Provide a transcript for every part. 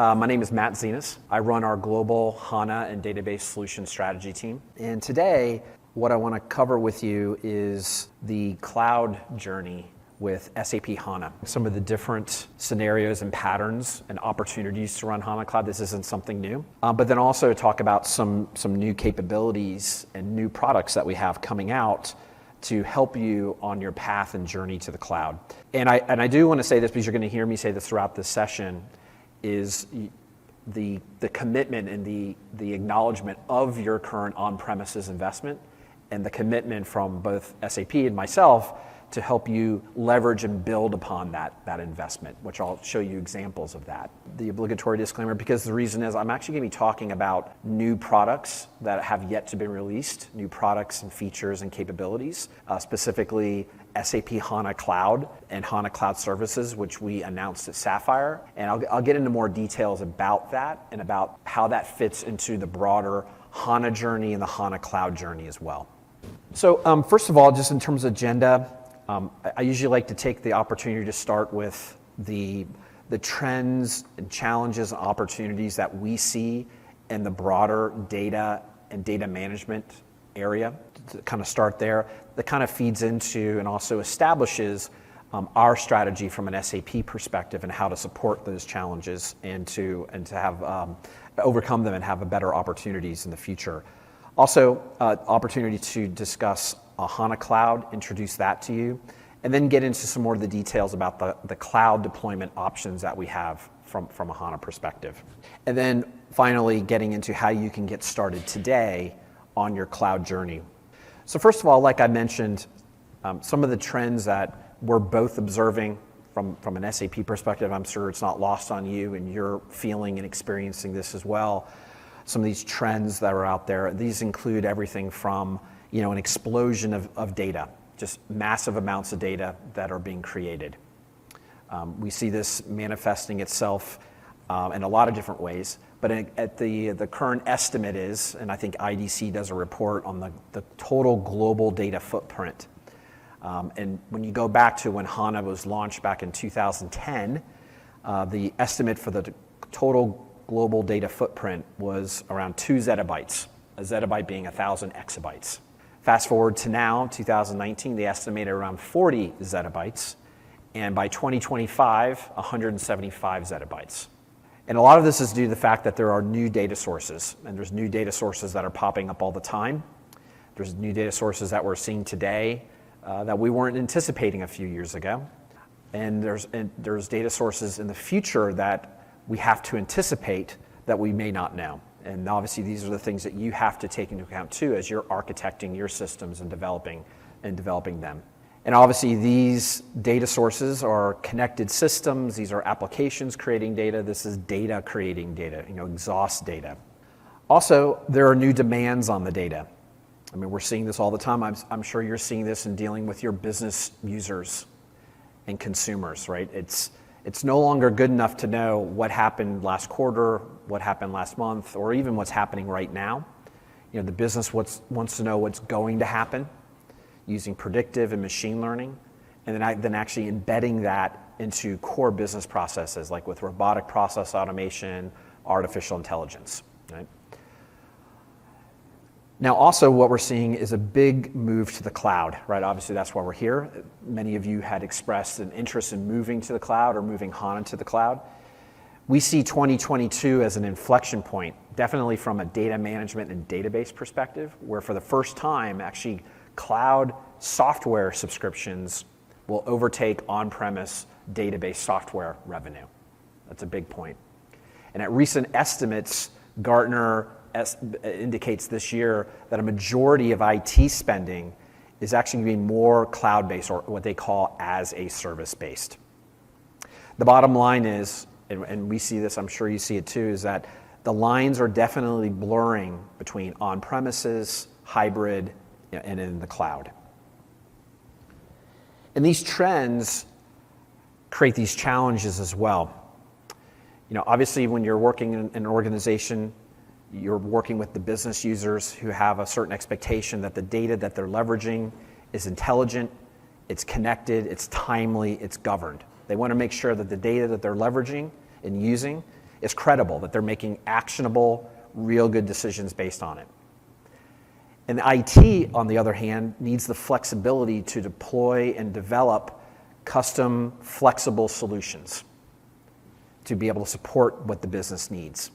My name is Matt Zenus. I run our global HANA and database solution strategy team. And today, what I want to cover with you is the cloud journey with SAP HANA. Some of the different scenarios and patterns and opportunities to run HANA Cloud. This isn't something new. But then also talk about some new capabilities and new products that we have coming out to help you on your path and journey to the cloud. And I do want to say this because you're going to hear me say this throughout this session, is the commitment and the acknowledgement of your current on-premises investment and the commitment from both SAP and myself to help you leverage and build upon that investment, which I'll show you examples of that. The obligatory disclaimer, because the reason is I'm actually going to be talking about new products that have yet to be released, new products and features and capabilities, specifically SAP HANA Cloud and HANA Cloud Services, which we announced at Sapphire. And I'll get into more details about that and about how that fits into the broader HANA journey and the HANA Cloud journey as well. So first of all, just in terms of agenda, I usually like to take the opportunity to start with the trends and challenges and opportunities that we see in the broader data and data management area, to kind of start there. That kind of feeds into and also establishes our strategy from an SAP perspective and how to support those challenges and to have overcome them and have better opportunities in the future. Also, opportunity to discuss HANA Cloud, introduce that to you, and then get into some more of the details about the cloud deployment options that we have from a HANA perspective. And then finally, getting into how you can get started today on your cloud journey. So first of all, like I mentioned, some of the trends that we're both observing from an SAP perspective, I'm sure it's not lost on you and you're feeling and experiencing this as well. Some of these trends that are out there, these include everything from an explosion of data, just massive amounts of data that are being created. We see this manifesting itself in a lot of different ways, but at the current estimate is, and I think IDC does a report on the total global data footprint. And when you go back to when HANA was launched back in 2010, the estimate for the total global data footprint was around 2 zettabytes, a zettabyte being 1,000 exabytes. Fast forward to now, 2019, they estimated around 40 zettabytes, and by 2025, 175 zettabytes. And a lot of this is due to the fact that there are new data sources, and there's new data sources that are popping up all the time. There's new data sources that we're seeing today that we weren't anticipating a few years ago. And there's data sources in the future that we have to anticipate that we may not know. And obviously these are the things that you have to take into account too as you're architecting your systems and developing them. And obviously these data sources are connected systems, these are applications creating data, this is data creating data, exhaust data. Also, there are new demands on the data. I mean, we're seeing this all the time. I'm sure you're seeing this in dealing with your business users and consumers, right? It's no longer good enough to know what happened last quarter, what happened last month, or even what's happening right now. The business wants to know what's going to happen using predictive and machine learning, and then actually embedding that into core business processes, like with robotic process automation, artificial intelligence, right? Now, also what we're seeing is a big move to the cloud, right? Obviously, that's why we're here. Many of you had expressed an interest in moving to the cloud or moving HANA to the cloud. We see 2022 as an inflection point, definitely from a data management and database perspective, where for the first time, actually, cloud software subscriptions will overtake on-premise database software revenue. That's a big point. And at recent estimates, Gartner indicates this year that a majority of IT spending is actually going to be more cloud-based, or what they call as a service-based. The bottom line is, and we see this, I'm sure you see it too, is that the lines are definitely blurring between on-premises, hybrid, and in the cloud. And these trends create these challenges as well. Obviously when you're working in an organization, you're working with the business users who have a certain expectation that the data that they're leveraging is intelligent, it's connected, it's timely, it's governed. They want to make sure that the data that they're leveraging and using is credible, that they're making actionable, real good decisions based on it. And IT, on the other hand, needs the flexibility to deploy and develop custom, flexible solutions to be able to support what the business needs.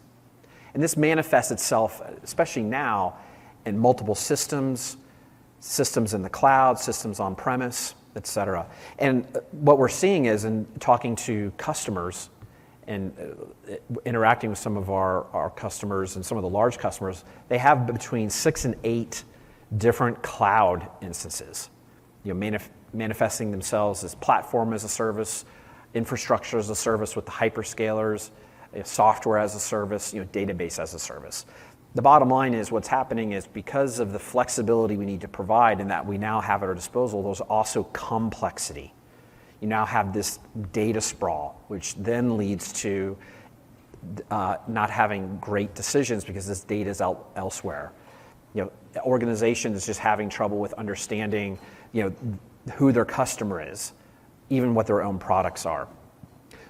And this manifests itself, especially now, in multiple systems in the cloud, systems on-premise, et cetera. And what we're seeing is, in talking to customers and interacting with some of our customers and some of the large customers, they have between 6 and 8 different cloud instances, manifesting themselves as platform as a service, infrastructure as a service with the hyperscalers, software as a service, database as a service. The bottom line is what's happening is because of the flexibility we need to provide and that we now have at our disposal, there's also complexity. You now have this data sprawl, which then leads to not having great decisions because this data is out elsewhere. Organizations just having trouble with understanding, who their customer is, even what their own products are.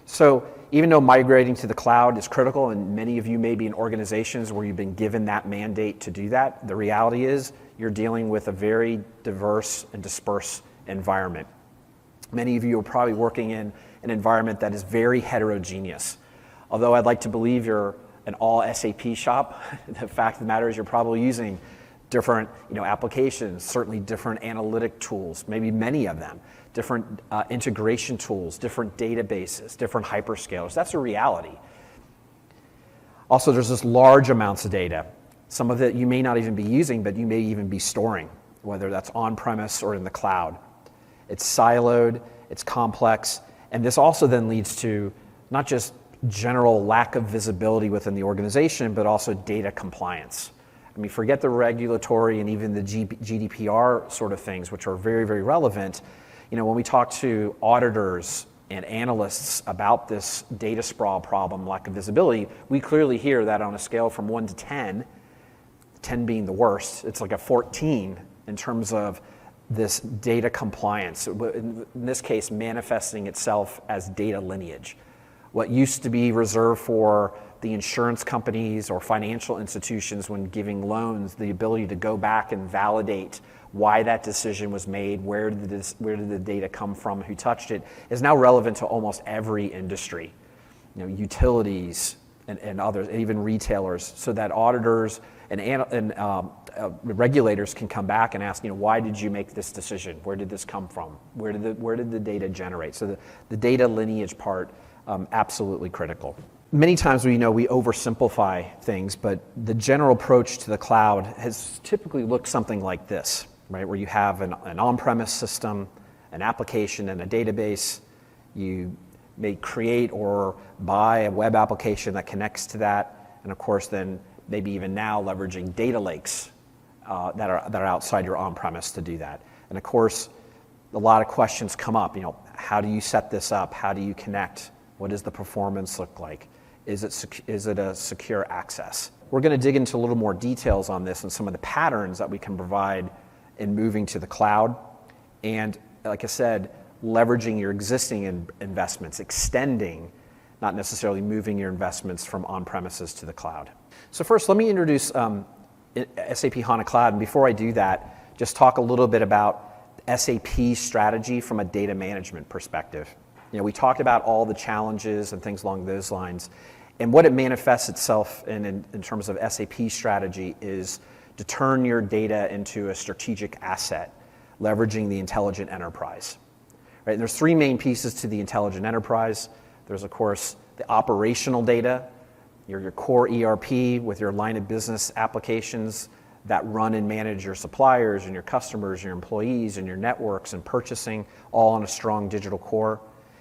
So even though migrating to the cloud is critical, and many of you may be in organizations where you've been given that mandate to do that, the reality is you're dealing with a very diverse and dispersed environment. Many of you are probably working in an environment that is very heterogeneous. Although I'd like to believe you're an all SAP shop, the fact of the matter is you're probably using different applications, certainly different analytic tools, maybe many of them, different integration tools, different databases, different hyperscalers. That's a reality. Also, there's this large amounts of data. Some of it you may not even be using, but you may even be storing, whether that's on-premise or in the cloud. It's siloed, it's complex, and this also then leads to not just general lack of visibility within the organization, but also data compliance. I mean, forget the regulatory and even the GDPR sort of things, which are very, very relevant. When we talk to auditors and analysts about this data sprawl problem, lack of visibility, we clearly hear that on a scale from 1 to 10, 10 being the worst, it's like a 14 in terms of this data compliance, in this case manifesting itself as data lineage. What used to be reserved for the insurance companies or financial institutions when giving loans, the ability to go back and validate why that decision was made, where did the data come from, who touched it, is now relevant to almost every industry. Utilities and others, and even retailers, so that auditors and regulators can come back and ask, why did you make this decision? Where did this come from? Where did the data generate? So the data lineage part, absolutely critical. Many times we oversimplify things, but the general approach to the cloud has typically looked something like this, right? Where you have an on-premise system, an application, and a database. You may create or buy a web application that connects to that, and of course then maybe even now leveraging data lakes that are outside your on-premise to do that. And of course, a lot of questions come up. How do you set this up? How do you connect? What does the performance look like? Is it a secure access? We're going to dig into a little more details on this and some of the patterns that we can provide in moving to the cloud. And like I said, leveraging your existing investments, extending, not necessarily moving your investments from on-premises to the cloud. So first, let me introduce SAP HANA Cloud. And before I do that, just talk a little bit about SAP's strategy from a data management perspective. We talked about all the challenges and things along those lines. And what it manifests itself in terms of SAP strategy is to turn your data into a strategic asset, leveraging the intelligent enterprise. Right? And there's 3 main pieces to the intelligent enterprise. There's, of course, the operational data, your core ERP with your line of business applications that run and manage your suppliers and your customers, your employees, and your networks and purchasing, all on a strong digital core.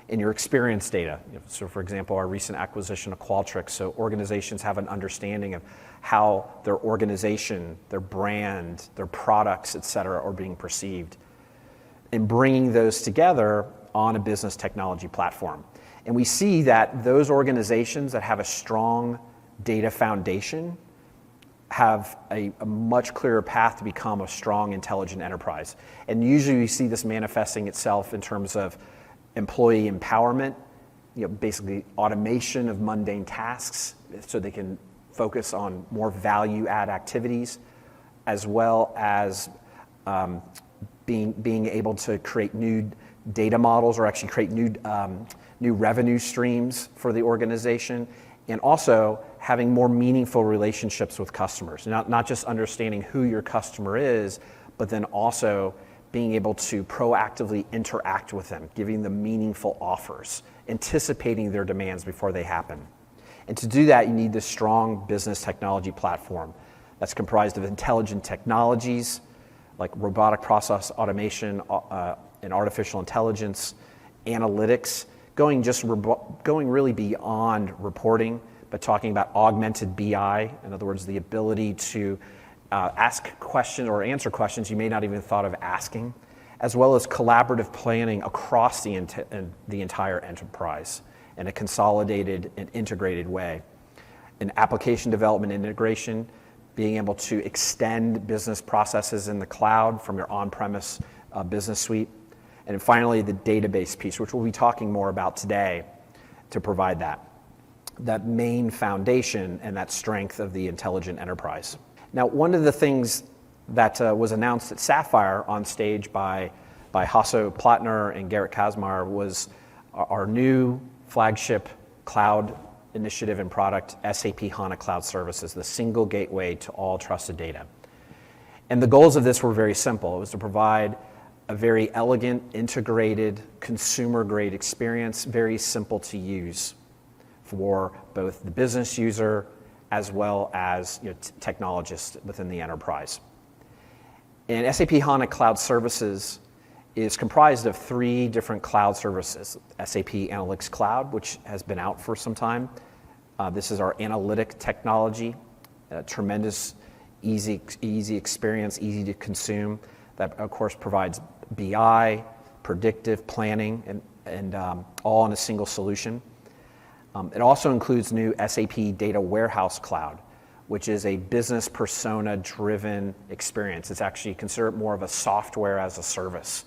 And your experience data. So for example, our recent acquisition of Qualtrics, so organizations have an understanding of how their organization, their brand, their products, et cetera, are being perceived. And bringing those together on a business technology platform. And we see that those organizations that have a strong data foundation have a much clearer path to become a strong, intelligent enterprise. And usually we see this manifesting itself in terms of employee empowerment, basically automation of mundane tasks so they can focus on more value-add activities, as well as being able to create new data models or actually create new revenue streams for the organization, and also having more meaningful relationships with customers. Not just understanding who your customer is, but then also being able to proactively interact with them, giving them meaningful offers, anticipating their demands before they happen. And to do that, you need this strong business technology platform that's comprised of intelligent technologies like robotic process automation and artificial intelligence, analytics, going really beyond reporting, but talking about augmented BI, in other words, the ability to ask questions or answer questions you may not even thought of asking, as well as collaborative planning across the entire enterprise in a consolidated and integrated way. In application development integration, being able to extend business processes in the cloud from your on-premise business suite. And finally, the database piece, which we'll be talking more about today, to provide that main foundation and that strength of the intelligent enterprise. Now, one of the things that was announced at Sapphire on stage by Hasso Plattner and Gerrit Kazmaier was our new flagship cloud initiative and product, SAP HANA Cloud Services, the single gateway to all trusted data. And the goals of this were very simple. It was to provide a very elegant, integrated, consumer-grade experience, very simple to use for both the business user as well as technologists within the enterprise. And SAP HANA Cloud Services is comprised of 3 different cloud services. SAP Analytics Cloud, which has been out for some time. This is our analytic technology, tremendous, easy experience, easy to consume, that of course provides BI, predictive planning, and all in a single solution. It also includes new SAP Data Warehouse Cloud, which is a business persona-driven experience. It's actually considered more of a software as a service,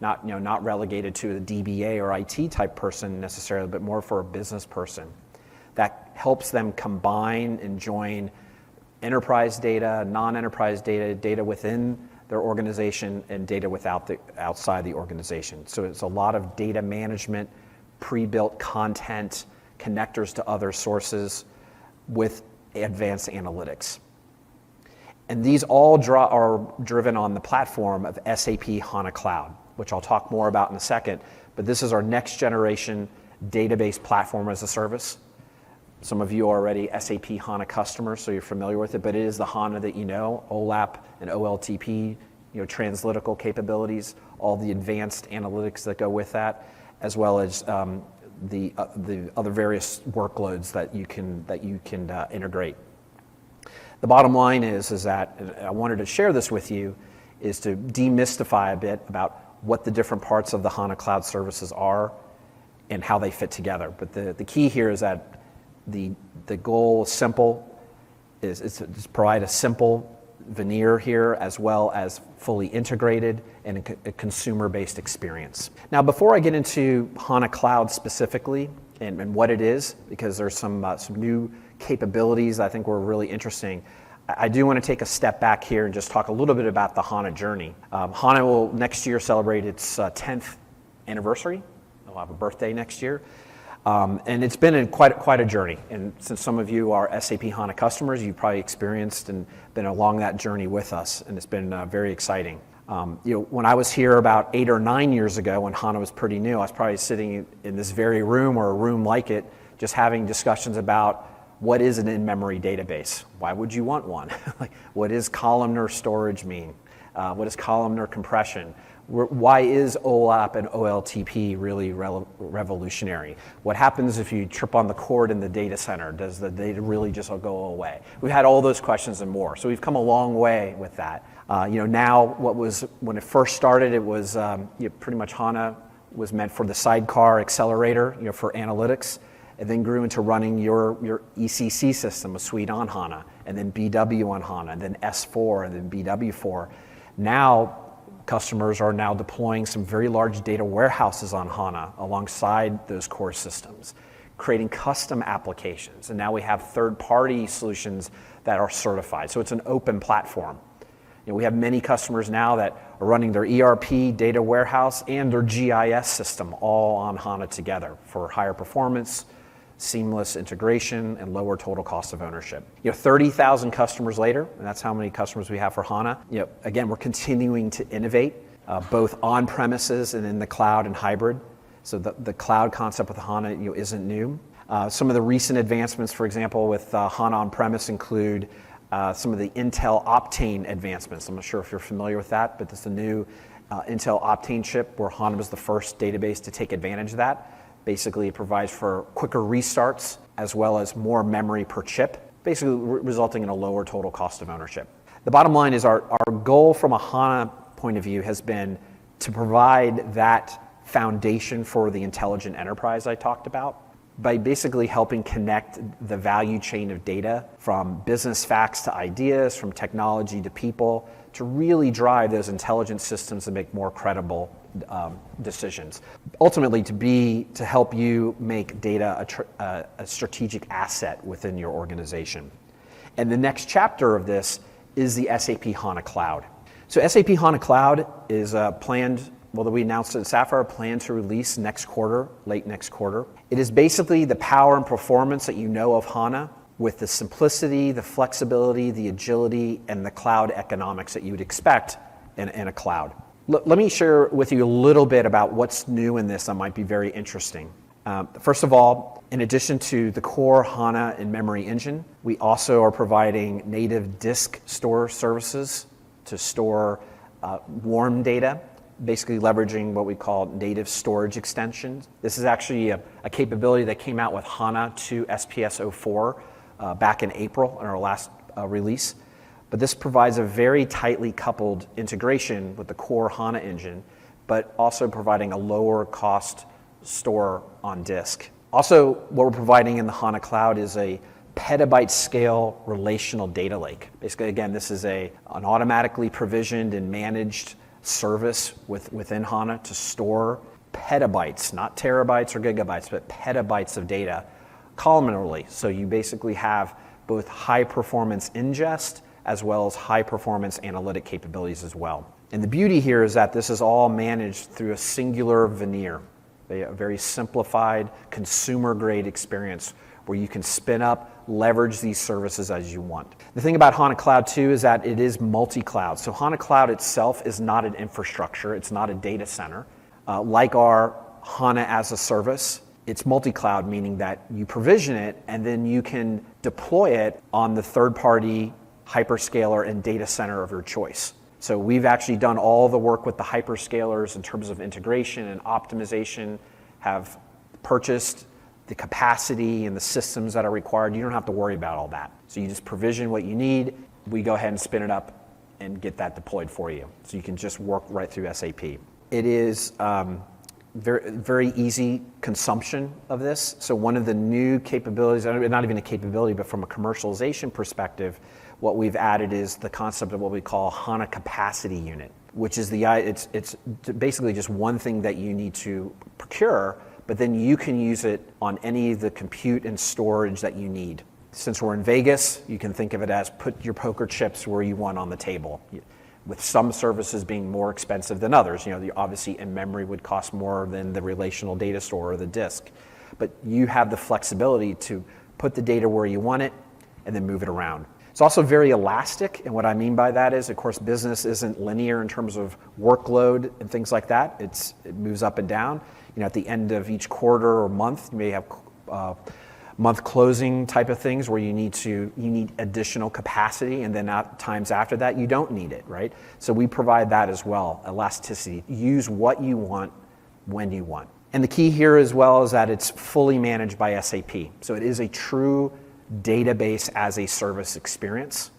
not relegated to a DBA or IT type person necessarily, but more for a business person that helps them combine and join enterprise data, non-enterprise data within their organization, and data outside the organization. So it's a lot of data management, pre-built content, connectors to other sources with advanced analytics. And these all are driven on the platform of SAP HANA Cloud, which I'll talk more about in a second, but this is our next generation database platform as a service. Some of you are already SAP HANA customers, so you're familiar with it, but it is the HANA that you know, OLAP and OLTP, translytical capabilities, all the advanced analytics that go with that, as well as the other various workloads that you can integrate. The bottom line is that, and I wanted to share this with you, is to demystify a bit about what the different parts of the HANA Cloud Services are and how they fit together. But the key here is that the goal is simple, is to provide a simple veneer here, as well as fully integrated and a consumer-based experience. Now, before I get into HANA Cloud specifically and what it is, because there's some new capabilities I think were really interesting, I do want to take a step back here and just talk a little bit about the HANA journey. HANA will next year celebrate its 10th anniversary. It'll have a birthday next year. And it's been quite a journey. And since some of you are SAP HANA customers, you've probably experienced and been along that journey with us, and it's been very exciting. When I was here about 8 or 9 years ago, when HANA was pretty new, I was probably sitting in this very room or a room like it, just having discussions about what is an in-memory database? Why would you want one? Like, what does columnar storage mean? What is columnar compression? Why is OLAP and OLTP really revolutionary? What happens if you trip on the cord in the data center? Does the data really just go away? We've had all those questions and more. So we've come a long way with that. Now when it first started, it was pretty much HANA was meant for the sidecar accelerator, for analytics, and then grew into running your ECC system, a suite on HANA, and then BW on HANA, and then S4, and then BW4. Now, Customers are now deploying some very large data warehouses on HANA alongside those core systems, creating custom applications. And now we have third-party solutions that are certified. So it's an open platform. We have many customers now that are running their ERP, data warehouse, and their GIS system all on HANA together for higher performance, seamless integration, and lower total cost of ownership. 30,000 customers later, and that's how many customers we have for HANA. Again, we're continuing to innovate, both on premises and in the cloud and hybrid. So the cloud concept with HANA isn't new. Some of the recent advancements, for example, with HANA on-premise include some of the Intel Optane advancements. I'm not sure if you're familiar with that, but it's a new Intel Optane chip where HANA was the first database to take advantage of that. Basically, it provides for quicker restarts as well as more memory per chip, basically resulting in a lower total cost of ownership. The bottom line is our goal from a HANA point of view has been to provide that foundation for the intelligent enterprise I talked about by basically helping connect the value chain of data from business facts to ideas, from technology to people, to really drive those intelligent systems and make more credible decisions. Ultimately, to help you make data a strategic asset within your organization. And the next chapter of this is the SAP HANA Cloud. So SAP HANA Cloud is planned, that we announced at Sapphire, planned to release next quarter, late next quarter. It is basically the power and performance that you know of HANA with the simplicity, the flexibility, the agility, and the cloud economics that you would expect in a cloud. Let me share with you a little bit about what's new in this that might be very interesting. First of all, in addition to the core HANA in-memory engine, we also are providing native disk store services to store warm data, basically leveraging what we call native storage extensions. This is actually a capability that came out with HANA to SPS 04 back in April in our last release. But this provides a very tightly coupled integration with the core HANA engine, but also providing a lower cost store on disk. Also, what we're providing in the HANA Cloud is a petabyte scale relational data lake. Basically, again, this is an automatically provisioned and managed service within HANA to store petabytes, not terabytes or gigabytes, but petabytes of data columnarly. So you basically have both high performance ingest as well as high performance analytic capabilities as well. And the beauty here is that this is all managed through a singular veneer, a very simplified consumer grade experience where you can spin up, leverage these services as you want. The thing about HANA Cloud too is that it is multi-cloud. So HANA Cloud itself is not an infrastructure, it's not a data center. Like our HANA as a service, it's multi-cloud, meaning that you provision it and then you can deploy it on the third-party hyperscaler and data center of your choice. So we've actually done all the work with the hyperscalers in terms of integration and optimization, have purchased the capacity and the systems that are required. You don't have to worry about all that. So you just provision what you need. We go ahead and spin it up and get that deployed for you. So you can just work right through SAP. It is very, very easy consumption of this. So one of the new capabilities, not even a capability, but from a commercialization perspective, what we've added is the concept of what we call HANA Capacity Unit, which is it's basically just one thing that you need to procure, but then you can use it on any of the compute and storage that you need. Since we're in Vegas, you can think of it as put your poker chips where you want on the table, with some services being more expensive than others. Obviously in-memory would cost more than the relational data store or the disk, but you have the flexibility to put the data where you want it and then move it around. It's also very elastic, and what I mean by that is, of course, business isn't linear in terms of workload and things like that. It moves up and down. At the end of each quarter or month, you may have month closing type of things where you need additional capacity, and then at times after that you don't need it, right? So we provide that as well, elasticity. Use what you want when you want. And the key here as well is that it's fully managed by SAP. So it is a true database as a service experience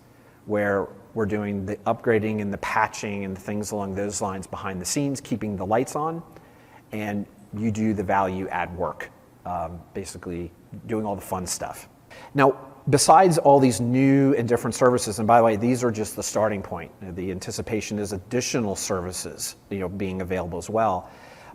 where we're doing the upgrading and the patching and things along those lines behind the scenes, keeping the lights on, and you do the value add work, basically doing all the fun stuff. Now, Besides all these new and different services, and by the way, these are just the starting point. The anticipation is additional services, being available as well.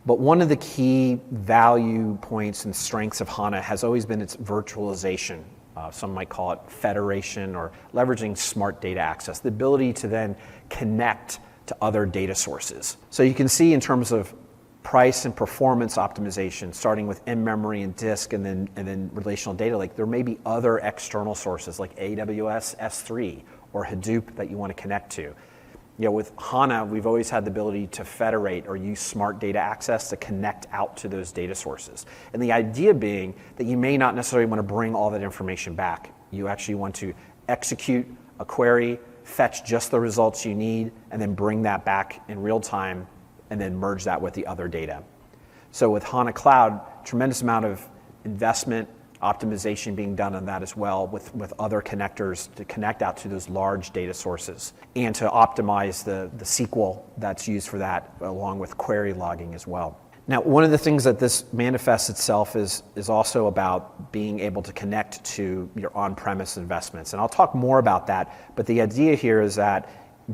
But one of the key value points and strengths of HANA has always been its virtualization. Some might call it federation or leveraging smart data access, the ability to then connect to other data sources. So you can see in terms of price and performance optimization, starting with in-memory and disk and then relational data lake, there may be other external sources like AWS S3 or Hadoop that you want to connect to. With HANA, we've always had the ability to federate or use smart data access to connect out to those data sources. And the idea being that you may not necessarily want to bring all that information back. You actually want to execute a query, fetch just the results you need, and then bring that back in real time and then merge that with the other data. So with HANA Cloud, tremendous amount of investment, optimization being done on that as well with other connectors to connect out to those large data sources and to optimize the SQL that's used for that along with query logging as well. Now, one of the things that this manifests itself is also about being able to connect to your on-premise investments. And I'll talk more about that, but the idea here is that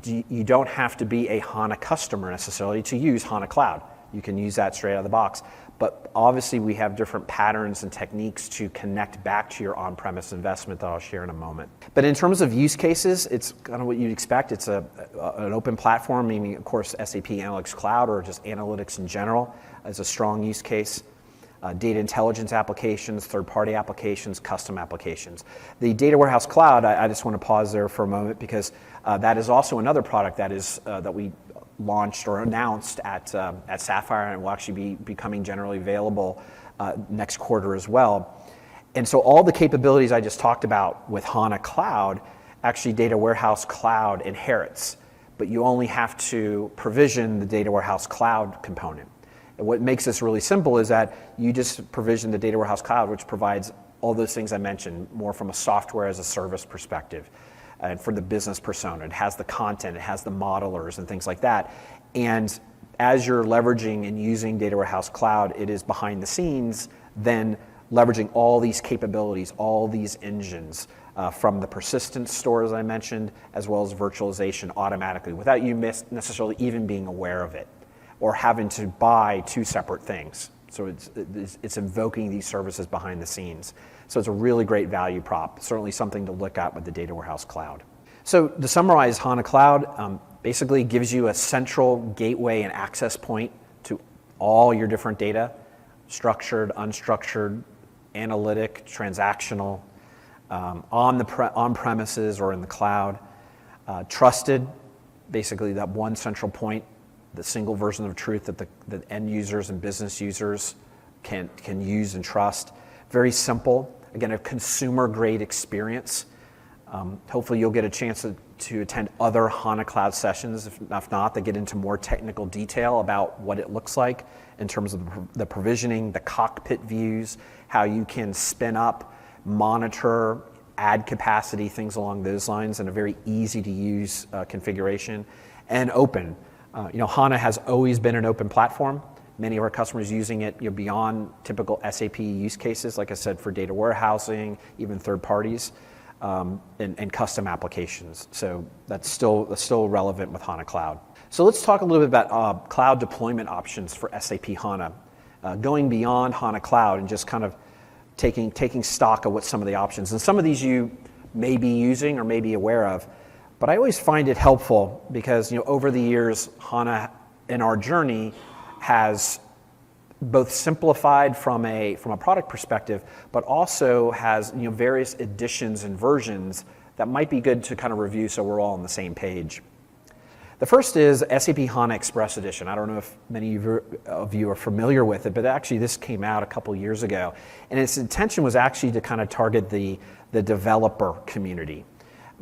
you don't have to be a HANA customer necessarily to use HANA Cloud. You can use that straight out of the box. But obviously we have different patterns and techniques to connect back to your on-premise investment that I'll share in a moment. But in terms of use cases, it's kind of what you'd expect. It's an open platform, meaning of course SAP Analytics Cloud or just analytics in general as a strong use case. Data intelligence applications, third-party applications, custom applications. The Data Warehouse Cloud, I just want to pause there for a moment because that is also another product that we launched or announced at Sapphire, and will actually be becoming generally available next quarter as well. And so all the capabilities I just talked about with HANA Cloud, actually Data Warehouse Cloud inherits, but you only have to provision the Data Warehouse Cloud component. And what makes this really simple is that you just provision the Data Warehouse Cloud, which provides all those things I mentioned, more from a software as a service perspective. And for the business persona, it has the content, it has the modelers and things like that. And as you're leveraging and using Data Warehouse Cloud, it is behind the scenes then leveraging all these capabilities, all these engines from the persistent store, as I mentioned, as well as virtualization automatically without you necessarily even being aware of it or having to buy two separate things. So it's invoking these services behind the scenes. So it's a really great value prop, certainly something to look at with the Data Warehouse Cloud. So to summarize, HANA Cloud basically gives you a central gateway and access point to all your different data, structured, unstructured, analytic, transactional, on premises or in the cloud, trusted, basically that one central point, the single version of truth that the end users and business users can use and trust. Very simple, again, a consumer-grade experience. Hopefully you'll get a chance to attend other HANA Cloud sessions, if not, that get into more technical detail about what it looks like in terms of the provisioning, the cockpit views, how you can spin up, monitor, add capacity, things along those lines in a very easy-to-use configuration, and open. HANA has always been an open platform. Many of our customers using it beyond typical SAP use cases, like I said, for data warehousing, even third parties, and custom applications. So that's still relevant with HANA Cloud. So let's talk a little bit about cloud deployment options for SAP HANA. Going beyond HANA Cloud and just kind of taking stock of what some of the options. And some of these you may be using or may be aware of. But I always find it helpful because over the years, HANA in our journey has both simplified from a product perspective, but also has various editions and versions that might be good to kind of review so we're all on the same page. The first is SAP HANA Express Edition. I don't know if many of you are familiar with it, but actually this came out a couple years ago. And its intention was actually to kind of target the developer community.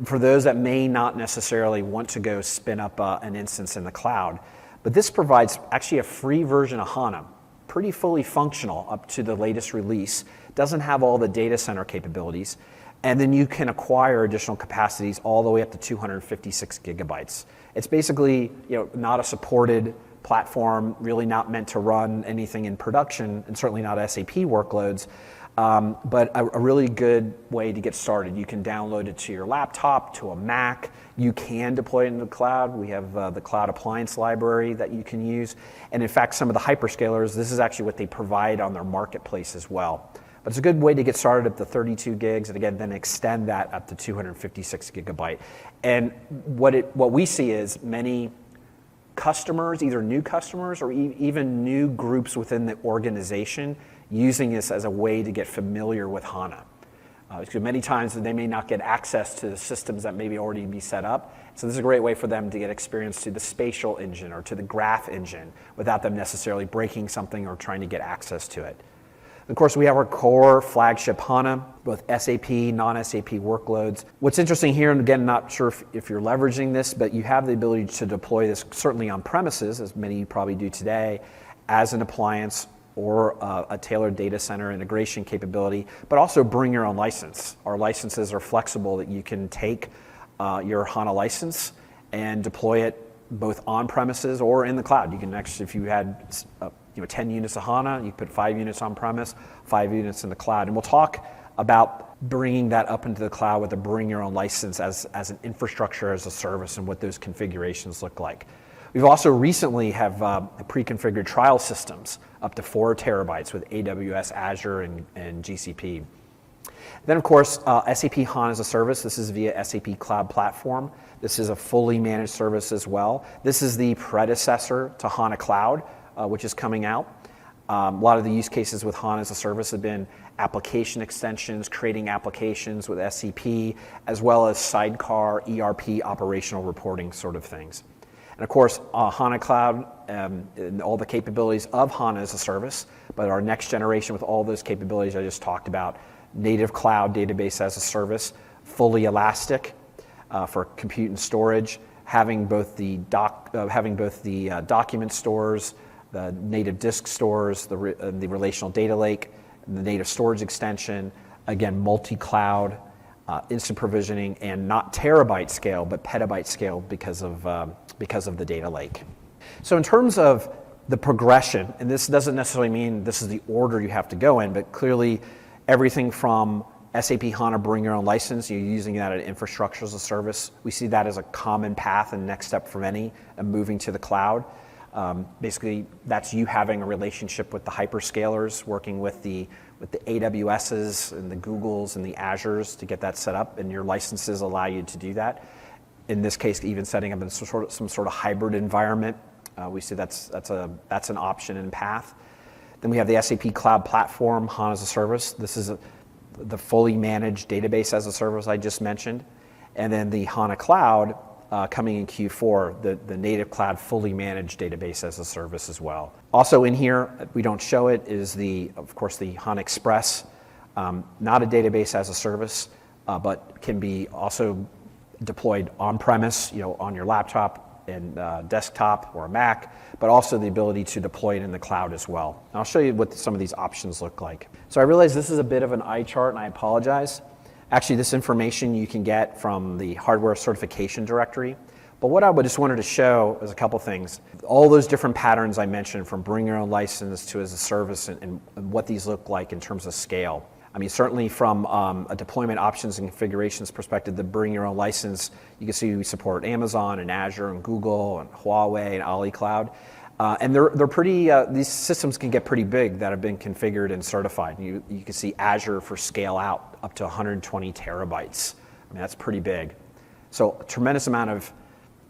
For those that may not necessarily want to go spin up an instance in the cloud. But this provides actually a free version of HANA, pretty fully functional up to the latest release. Doesn't have all the data center capabilities. And then you can acquire additional capacities all the way up to 256 gigabytes. It's basically not a supported platform, really not meant to run anything in production, and certainly not SAP workloads. but a really good way to get started. You can download it to your laptop, to a Mac. You can deploy it in the cloud. We have the cloud appliance library that you can use. And in fact, some of the hyperscalers, this is actually what they provide on their marketplace as well. But it's a good way to get started up to 32 gigs, and again, then extend that up to 256 gigabyte. And what we see is many customers, either new customers or even new groups within the organization, using this as a way to get familiar with HANA. Because many times they may not get access to the systems that maybe already be set up. So this is a great way for them to get experience to the spatial engine or to the graph engine without them necessarily breaking something or trying to get access to it. Of course, we have our core flagship HANA, both SAP, non-SAP workloads. What's interesting here, and again, not sure if you're leveraging this, but you have the ability to deploy this certainly on premises, as many you probably do today, as an appliance or a tailored data center integration capability, but also bring your own license. Our licenses are flexible that you can take your HANA license and deploy it both on premises or in the cloud. You can actually, if you had 10 units of HANA, you put 5 units on premise, 5 units in the cloud. And we'll talk about bringing that up into the cloud with a bring your own license as an infrastructure as a service and what those configurations look like. We've also recently have pre-configured trial systems up to 4 terabytes with AWS, Azure, and GCP. Then, of course, SAP HANA as a service. This is via SAP Cloud Platform. This is a fully managed service as well. This is the predecessor to HANA Cloud, which is coming out. A lot of the use cases with HANA as a service have been application extensions, creating applications with SCP, as well as sidecar, ERP, operational reporting sort of things. And of course, HANA Cloud and all the capabilities of HANA as a service, but our next generation with all those capabilities I just talked about, native cloud database as a service, fully elastic for compute and storage, having both the document stores, the native disk stores, the relational data lake, the native storage extension, again, multi-cloud, instant provisioning, and not terabyte scale, but petabyte scale because of the data lake. So in terms of the progression, and this doesn't necessarily mean this is the order you have to go in, but clearly everything from SAP HANA bring your own license, you're using that at infrastructure as a service. We see that as a common path and next step for many, and moving to the cloud. Basically, that's you having a relationship with the hyperscalers, working with the AWSs and the Googles and the Azures to get that set up, and your licenses allow you to do that. In this case, even setting up in some sort of hybrid environment, we see that's an option and path. Then we have the SAP Cloud Platform, HANA as a service. This is the fully managed database as a service I just mentioned. And then the HANA Cloud coming in Q4, the native cloud fully managed database as a service as well. Also in here, we don't show it, is of course, the HANA Express, not a database as a service, but can be also deployed on-premise, on your laptop and desktop or a Mac, but also the ability to deploy it in the cloud as well. And I'll show you what some of these options look like. So I realize this is a bit of an eye chart, and I apologize. Actually, this information you can get from the hardware certification directory. But what I just wanted to show is a couple things. All those different patterns I mentioned, from bring your own license to as a service, and what these look like in terms of scale. I mean, certainly from a deployment options and configurations perspective, the bring your own license, you can see we support Amazon and Azure and Google and Huawei and Ali Cloud. And they're pretty, these systems can get pretty big that have been configured and certified. You can see Azure for scale out up to 120 terabytes. I mean, that's pretty big. So a tremendous amount of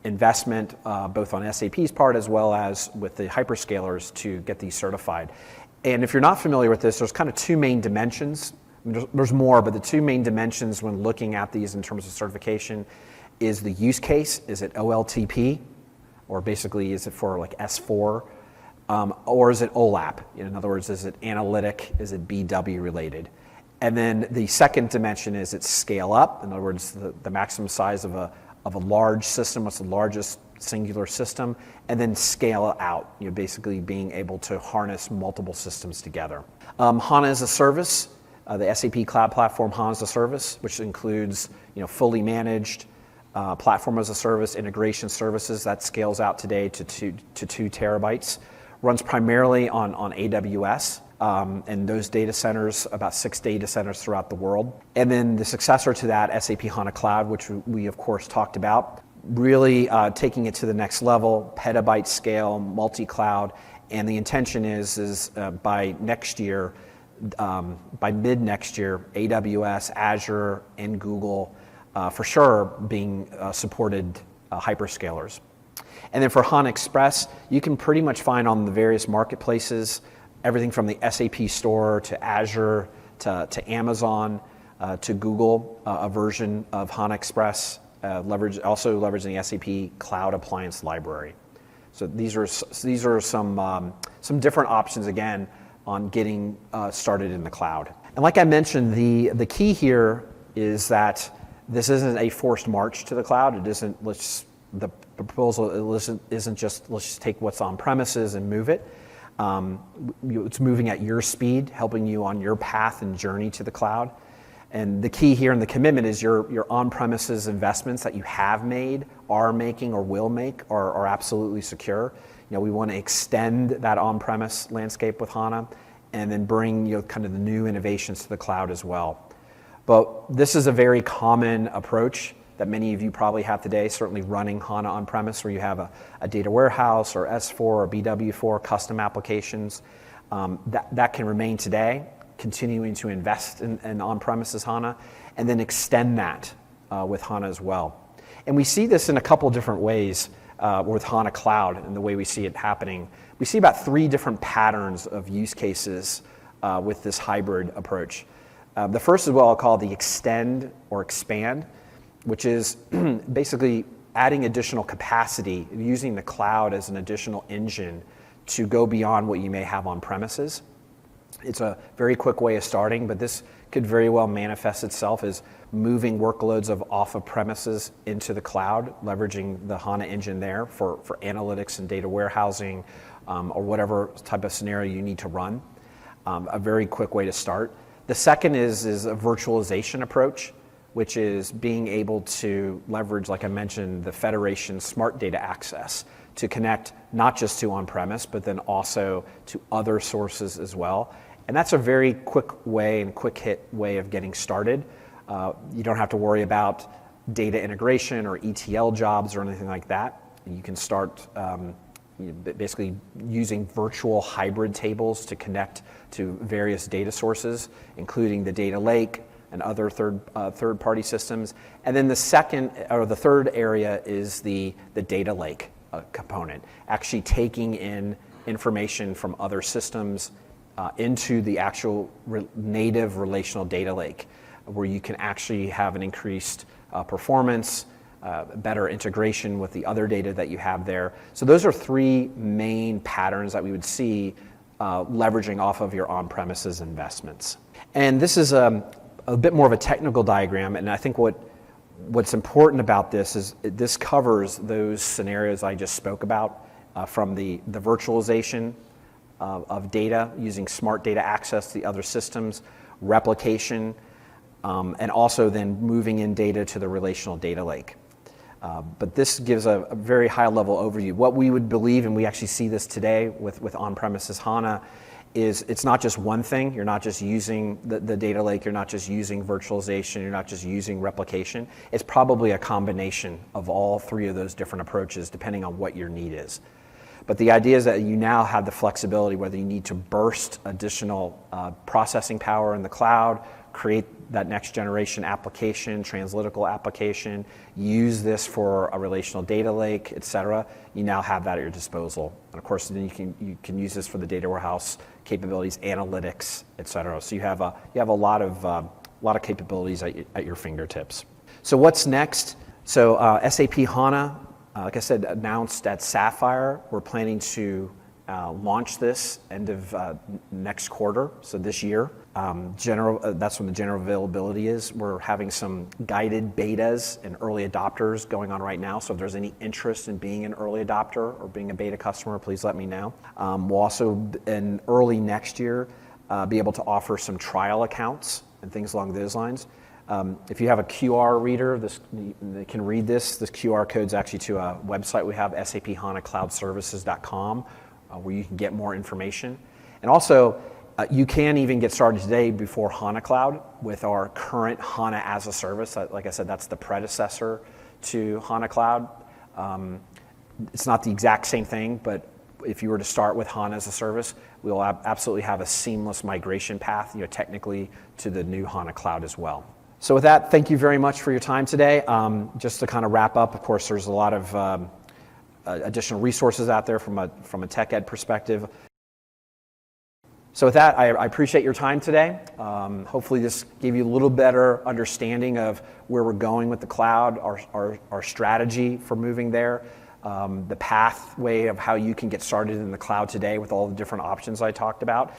investment, both on SAP's part as well as with the hyperscalers to get these certified. And if you're not familiar with this, there's kind of two main dimensions. I mean, there's more, but the two main dimensions when looking at these in terms of certification is the use case. Is it OLTP? Or basically, is it for like S4? Or is it OLAP? In other words, is it analytic? Is it BW related? And then the second dimension is its scale up. In other words, the maximum size of a large system, what's the largest singular system, and then scale out, basically being able to harness multiple systems together. HANA as a service, the SAP Cloud Platform HANA as a service, which includes fully managed platform as a service, integration services, that scales out today to 2 terabytes. Runs primarily on AWS. and those data centers, about 6 data centers throughout the world. And then the successor to that, SAP HANA Cloud, which we of course talked about, really taking it to the next level, petabyte scale, multi-cloud, and the intention is by next year, by mid next year, AWS, Azure, and Google for sure being supported hyperscalers. And then for HANA Express, you can pretty much find on the various marketplaces everything from the SAP Store to Azure to Amazon to Google, a version of HANA Express, also leveraging the SAP Cloud Appliance Library. So these are some different options again on getting started in the cloud. And like I mentioned, the key here is that this isn't a forced march to the cloud. It isn't the proposal isn't just let's just take what's on premises and move it. It's moving at your speed, helping you on your path and journey to the cloud. And the key here and the commitment is your on-premises investments that you have made, are making, or will make are absolutely secure. We want to extend that on-premise landscape with HANA, and then bring kind of the new innovations to the cloud as well. But this is a very common approach that many of you probably have today, certainly running HANA on-premise, where you have a data warehouse or S4 or BW4 custom applications. That can remain today, continuing to invest in on-premises HANA, and then extend that with HANA as well. And we see this in a couple different ways with HANA Cloud and the way we see it happening. We see about 3 different patterns of use cases with this hybrid approach. The first is what I'll call the extend or expand, which is basically adding additional capacity, using the cloud as an additional engine to go beyond what you may have on premises. It's a very quick way of starting, but this could very well manifest itself as moving workloads off of premises into the cloud, leveraging the HANA engine there for analytics and data warehousing, or whatever type of scenario you need to run. A very quick way to start. The second is a virtualization approach, which is being able to leverage, like I mentioned, the Federation Smart Data Access to connect not just to on-premise, but then also to other sources as well. And that's a very quick way and quick hit way of getting started. You don't have to worry about data integration or ETL jobs or anything like that. You can start basically using virtual hybrid tables to connect to various data sources, including the data lake and other third-party systems. And then the third area is the data lake component, actually taking in information from other systems into the actual native relational data lake, where you can actually have an increased performance, better integration with the other data that you have there. So those are 3 main patterns that we would see leveraging off of your on-premises investments. And this is a bit more of a technical diagram, and I think what's important about this is this covers those scenarios I just spoke about, from the virtualization of data using smart data access to the other systems, replication, and also then moving in data to the relational data lake. But this gives a very high-level overview. What we would believe, and we actually see this today with on-premises HANA, is it's not just one thing. You're not just using the data lake. You're not just using virtualization. You're not just using replication. It's probably a combination of all 3 of those different approaches, depending on what your need is. But the idea is that you now have the flexibility, whether you need to burst additional processing power in the cloud, create that next generation application, translytical application, use this for a relational data lake, et cetera. You now have that at your disposal. And of course, then you can use this for the data warehouse capabilities, analytics, et cetera. So you have a lot of capabilities at your fingertips. So what's next? So SAP HANA, like I said, announced at Sapphire. We're planning to launch this end of next quarter, so this year. That's when the general availability is. We're having some guided betas and early adopters going on right now. So if there's any interest in being an early adopter or being a beta customer, please let me know. We'll also, in early next year, be able to offer some trial accounts and things along those lines. If you have a QR reader, they can read this. This QR code is actually to a website we have, SAP HANA Cloud Services.com, where you can get more information. And also, You can even get started today before HANA Cloud with our current HANA as a service. Like I said, that's the predecessor to HANA Cloud. It's not the exact same thing, but if you were to start with HANA as a service, we will absolutely have a seamless migration path, technically to the new HANA Cloud as well. So with that, thank you very much for your time today. Just to kind of wrap up, of course, there's a lot of additional resources out there from a TechEd perspective. So with that, I appreciate your time today. Hopefully this gave you a little better understanding of where we're going with the cloud, our strategy for moving there, the pathway of how you can get started in the cloud today with all the different options I talked about.